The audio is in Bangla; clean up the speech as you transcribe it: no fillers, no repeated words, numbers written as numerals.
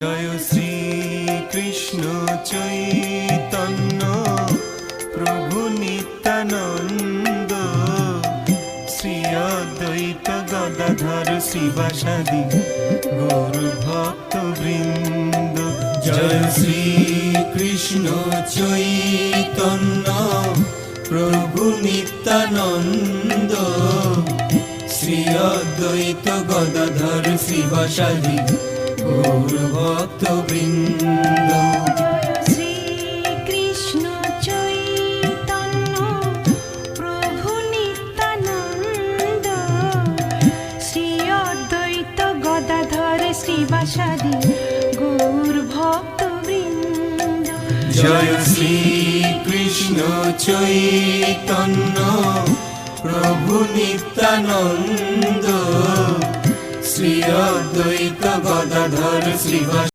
জয় শ্রী কৃষ্ণ চৈতন্য প্রভু নিত্যানন্দ, শ্রী অদ্বৈত গদাধর শ্রীবাসাদি গৌর ভক্ত বৃন্দ। জয় শ্রী কৃষ্ণ চৈতন্য প্রভু নিত্যানন্দ, শ্রী অদ্বৈত গদাধর শ্রীবাসাদি গৌর ভক্ত বৃন্দ। শ্রী কৃষ্ণ চৈতন্য প্রভু নিত্যানন্দ, শ্রী অদ্বৈত গদাধর শ্রীবাসাদি গৌর ভক্ত বৃন্দ। জয় শ্রী কৃষ্ণ চৈতন্য প্রভু নিত্যানন্দ, শ্রী অদ্বৈত গদাধর শ্রীবাসাদি